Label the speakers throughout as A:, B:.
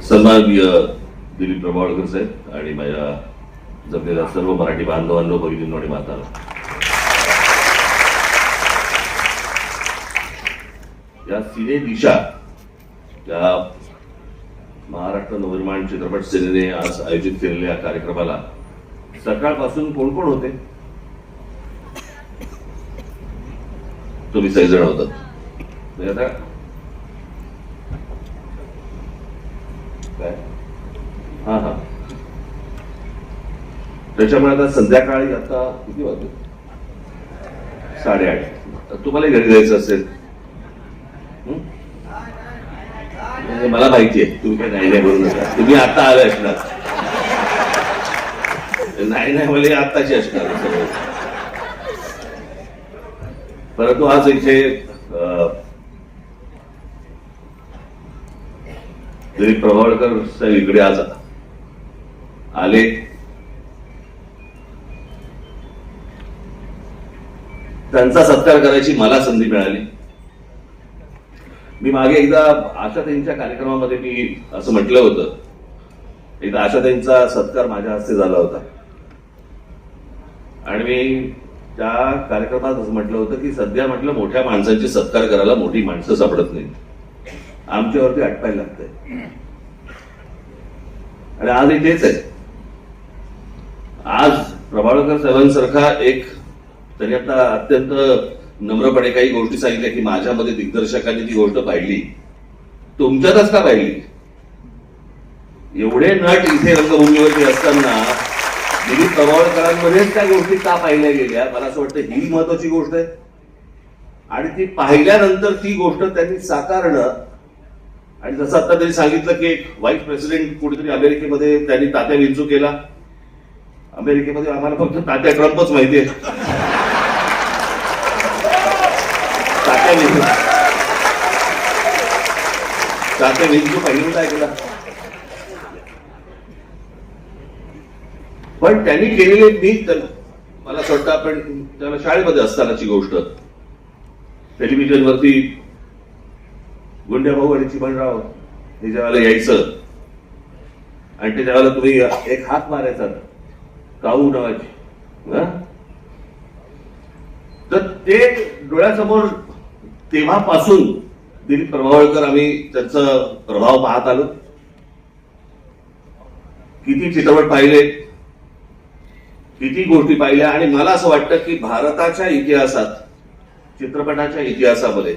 A: सन्माननीय दिलीप प्रभावळकर साहेब आणि माझ्या जमलेल्या सर्व मराठी बांधवांनो, भगिनींनो आणि मातांनो, या सिने दिशा या महाराष्ट्र नवनिर्माण चित्रपट सेनेने आज आयोजित केलेल्या या कार्यक्रमाला सकाळपासून कोण कोण होते? तुम्ही सगळेजण होतात. आता काय हा हा त्याच्यामुळे आता संध्याकाळी आता किती वाजले? 8:30. तुम्हाला घरी जायचं असेल, मला माहिती आहे तुम्ही काय नाही बोलू नका. तुम्ही आता आले असणार, नाही म्हणजे आत्ताची असणार. परंतु आज इथे दिलीप प्रभावळकर साहेब इकडे आज आले. त्यांचा सत्कार करायची मला संधी मिळाली. मी मागे एकदा आशाताईंच्या कार्यक्रमामध्ये मी असं म्हटलं होतं, एकदा आशाताईंचा सत्कार माझ्या हस्ते झाला होता आणि मी त्या कार्यक्रमात असं म्हटलं होतं की सध्या म्हटलं मोठ्या माणसांची सत्कार करायला मोठी माणसं सापडत नाही, आमच्यावरती अटपायला लागतंय. आणि आज तेच आहे. आज प्रभावळकर साहेबांसारखा एक, त्यांनी आता अत्यंत नम्रपणे काही गोष्टी सांगितल्या की माझ्यामध्ये दिग्दर्शकांनी ती गोष्ट पाहिली, तुमच्यातच का पाहिली? एवढे नट इथे रंगभूमीवरती असताना दिलीप प्रभावळकरांमध्येच त्या गोष्टी का पाहिल्या गेल्या? मला असं वाटतं ही महत्वाची गोष्ट आहे. आणि ती पाहिल्यानंतर ती गोष्ट त्यांनी साकारणं, आणि जसं आता त्यांनी सांगितलं की एक व्हाईस प्रेसिडेंट कुठेतरी अमेरिकेमध्ये त्यांनी तात्या विंचू केला. अमेरिकेमध्ये आम्हाला फक्त तात्या ट्रम्पच माहिती आहे. तात्या विंचू पहिल्यांदा ऐकला. पण त्यांनी केलेले मी मला असं वाटतं आपण त्याला शाळेमध्ये असतानाची गोष्ट, टेलिव्हिजनवरती गुंड्याभाऊ आणि चिमणराव हे ज्यावेळेला यायचं आणि ते ज्यावेळेला तुम्ही एक हात मारायचा काऊ नावाची, तर ते डोळ्यासमोर तेव्हापासून दिलीप प्रभावळकर आम्ही त्यांचा प्रभाव पाहत आलो. किती चित्रपट पाहिले, किती गोष्टी पाहिल्या. आणि मला असं वाटतं की भारताच्या इतिहासात, चित्रपटाच्या इतिहासामध्ये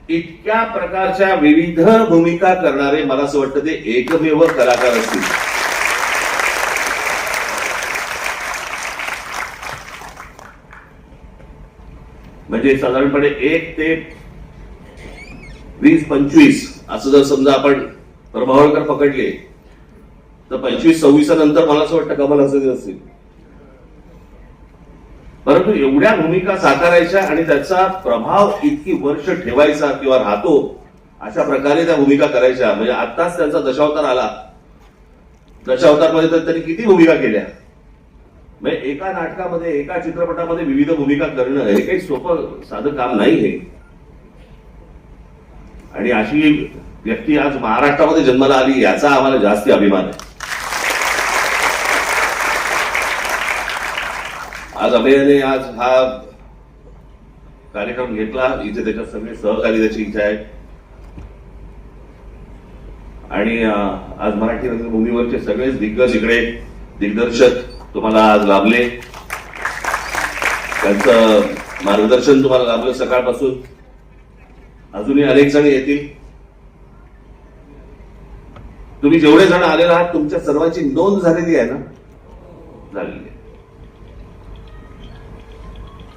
A: इतक्या प्रकारच्या विविध भूमिका करणारे मला असं वाटतं ते एकमेव कलाकार असतील. म्हणजे साधारणपणे 1 ते 20-25 असं जर समजा आपण प्रभावळकर पकडले तर 25-26 नंतर मला असं वाटतं कमल हसन असतील. परंतु एवढ्या भूमिका साकारायच्या आणि त्याचा प्रभाव इतकी वर्ष ठेवायचा किंवा राहतो अशा प्रकारे त्या भूमिका करायच्या. म्हणजे आत्ताच त्यांचा दशावतार आला, दशावतारमध्ये तर त्यांनी किती भूमिका केल्या. म्हणजे एका नाटकामध्ये, एका चित्रपटामध्ये विविध भूमिका करणं हे काही सोपं साधं काम नाही हे. आणि अशी व्यक्ती आज महाराष्ट्रामध्ये जन्माला आली याचा आम्हाला जास्ती अभिमान आहे. आज अभयाने आज हा कार्यक्रम घेतला, इथे त्याच्यात सगळे सहकारी त्याची इच्छा आहे. आणि आज मराठी रंगभूमीवरचे सगळेच दिग्गज इकडे, दिग्दर्शक तुम्हाला आज लाभले, त्यांचं मार्गदर्शन तुम्हाला लाभलं सकाळपासून. अजूनही अनेक जण येतील. तुम्ही जेवढे जण आलेला आहात तुमच्या सर्वांची नोंद झालेली आहे ना? झालेली आहे.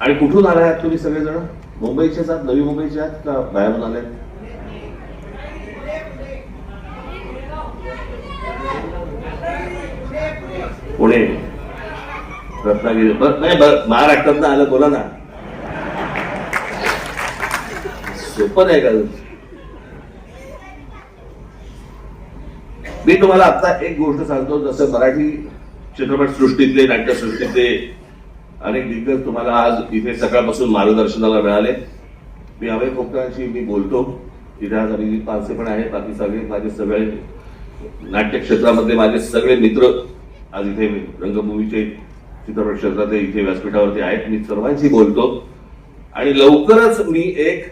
A: आणि कुठून आले आहात तुम्ही सगळेजण? मुंबईचेच आहात, नवी मुंबईचे आहात का बाहेरून आले? पुणे, रत्नागिरी. नाही महाराष्ट्रातनं आलं, बोला ना. सोपं नाही का? मी तुम्हाला आता एक गोष्ट सांगतो. जसं मराठी चित्रपट सृष्टीतले, नाट्यसृष्टीतले अनेक दिग्गज तुम्हाला आज इथे सकाळपासून मार्गदर्शनाला मिळाले. मी बोलतो. इथे आज अभिजित पानसे पण आहे, बाकी सगळे माझे सगळे नाट्य क्षेत्रामधले माझे सगळे मित्र आज इथे रंगभूमीचे चित्रपट क्षेत्रातले इथे व्यासपीठावरती आहेत. मी सर्वांशी बोलतो आणि लवकरच मी एक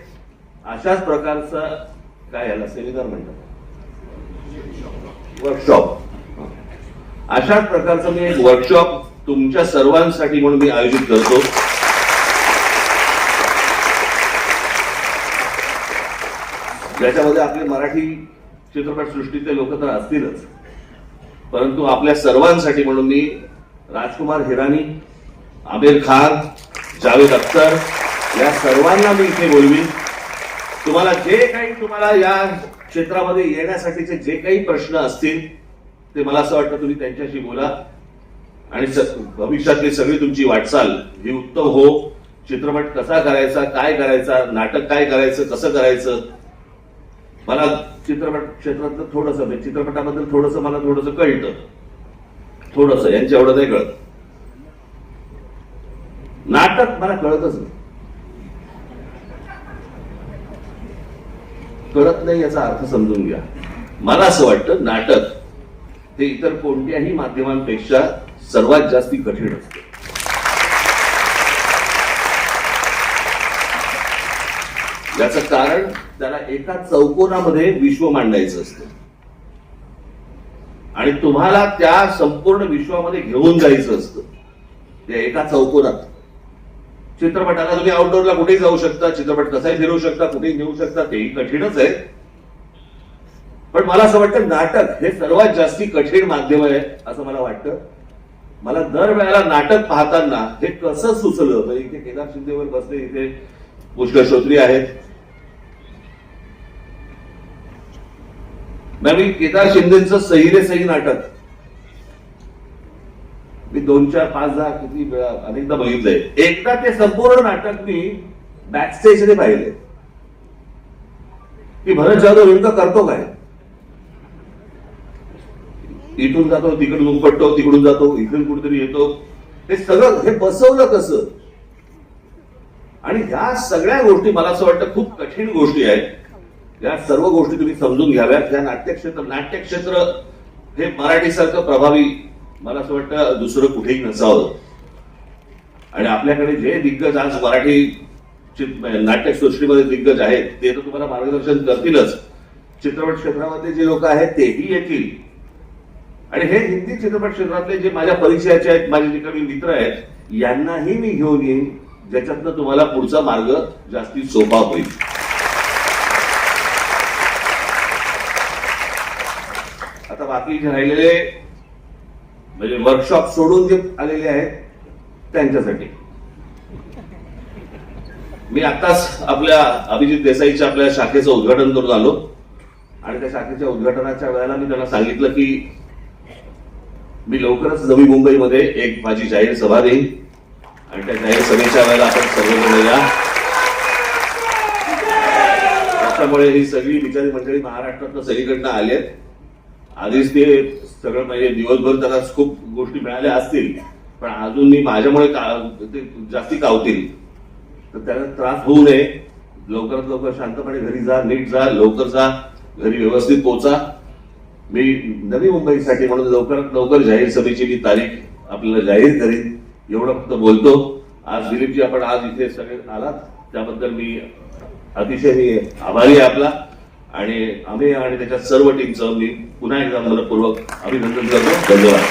A: अशाच प्रकारचा काय याला सेमिनार म्हणतात, वर्कशॉप, अशाच प्रकारचं मी एक वर्कशॉप तुमच्या सर्वांसाठी म्हणून मी आयोजित करतो. ज्याच्यामध्ये आपले मराठी चित्रपट सृष्टीचे लोक तर असतीलच, परंतु आपल्या सर्वांसाठी म्हणून मी राजकुमार हिरानी, आमिर खान, जावेद अख्तर या सर्वांना मी इथे बोलवीन. तुम्हाला जे काही तुम्हाला या क्षेत्रामध्ये येण्यासाठीचे जे काही प्रश्न असतील ते मला असं वाटतं तुम्ही त्यांच्याशी बोला आणि भविष्यातली सगळी तुमची वाटचाल ही उत्तम हो. चित्रपट कसा करायचा, काय करायचा, नाटक काय करायचं, कसं करायचं. मला चित्रपट क्षेत्रातलं थोडंसं, चित्रपटाबद्दल थोडंसं मला थोडंसं कळतं, थोडंसं, यांच्या एवढं नाही कळत. नाटक मला कळतच नाही. कळत नाही याचा अर्थ समजून घ्या. मला असं वाटतं नाटक हे इतर कोणत्याही माध्यमांपेक्षा सर्वात जास्ती कठीण असतं. याचं कारण त्याला एका चौकोनामध्ये विश्व मांडायचं असतं आणि तुम्हाला त्या संपूर्ण विश्वामध्ये घेऊन जायचं असतं त्या एका चौकोनात. चित्रपटाला तुम्ही आउटडोअरला कुठेही जाऊ शकता, चित्रपट कसाही फिरवू शकता, कुठेही नेऊ शकता, तेही कठीणच आहे. पण मला असं वाटतं नाटक हे सर्वात जास्ती कठीण माध्यम आहे असं मला वाटतं. मला दर वेळेला नाटक पाहताना हे कसं सुचलं, म्हणजे इथे केदार शिंदेवर बसले, इथे पुष्कर श्रोत्री आहेत. मी केदार शिंदेचं सही रे सही नाटक मी 2, 4, 5, 10 किती वेळा अनेकदा बघितलंय. एकदा ते संपूर्ण नाटक मी बॅकस्टेजने पाहिले की भरत जाधव नेमकं करतो काय. इथून जातो, तिकडून उपटतो, तिकडून जातो, इथून कुठेतरी येतो. हे सगळं हे बसवलं कसं. आणि ह्या सगळ्या गोष्टी मला असं वाटतं खूप कठीण गोष्टी आहेत. या सर्व गोष्टी तुम्ही समजून घ्याव्यात. या नाट्यक्षेत्र हे मराठीसारखं प्रभावी मला असं वाटतं दुसरं कुठेही नसावं. आणि आपल्याकडे जे दिग्गज आज मराठी नाट्यसृष्टीमध्ये दिग्गज आहेत ते तर तुम्हाला मार्गदर्शन करतीलच. चित्रपट क्षेत्रामध्ये जे लोक आहेत तेही येतील. आणि हे हिंदी चित्रपट क्षेत्रातले जे माझ्या परिचयाचे आहेत, माझे जे काही मित्र आहेत, यांनाही मी घेऊन येईन, ज्याच्यातनं तुम्हाला पुढचा मार्ग जास्ती सोपा होईल. आता बाकी जे राहिलेले म्हणजे वर्कशॉप सोडून जे आलेले आहेत त्यांच्यासाठी मी आताच आपल्या अभिजित देसाईच्या आपल्या शाखेचं उद्घाटन करून आलो. आणि त्या शाखेच्या उद्घाटनाच्या वेळेला मी त्यांना सांगितलं की मी लवकरच नवी मुंबईमध्ये एक माझी जाहीर सभा देईन आणि त्या जाहीर सभेच्या वेळेला आपण सर्वजण या. त्याच्यामुळे ही सगळी बिचारी मंडळी महाराष्ट्रातनं सगळीकडनं आली आहेत. आधीच ते सगळं म्हणजे दिवसभर त्यांना खूप गोष्टी मिळाल्या असतील, पण अजून मी माझ्यामुळे ते जास्ती कावतील, तर त्याला त्रास होऊ नये. लवकरात लवकर शांतपणे घरी जा, नीट जा, लवकर जा, घरी व्यवस्थित पोचा. मी नवी मुंबईसाठी म्हणून लवकरात लवकर जाहीर सभेची मी तारीख आपल्याला जाहीर करीन, एवढं फक्त बोलतो. आज दिलीपजी आपण आज इथे सगळे आलात त्याबद्दल मी अतिशय आभारी आहे आपला. आणि आम्ही आणि त्याच्या सर्व टीमचं मी पुन्हा एकदा मनपूर्वक अभिनंदन करतो. धन्यवाद.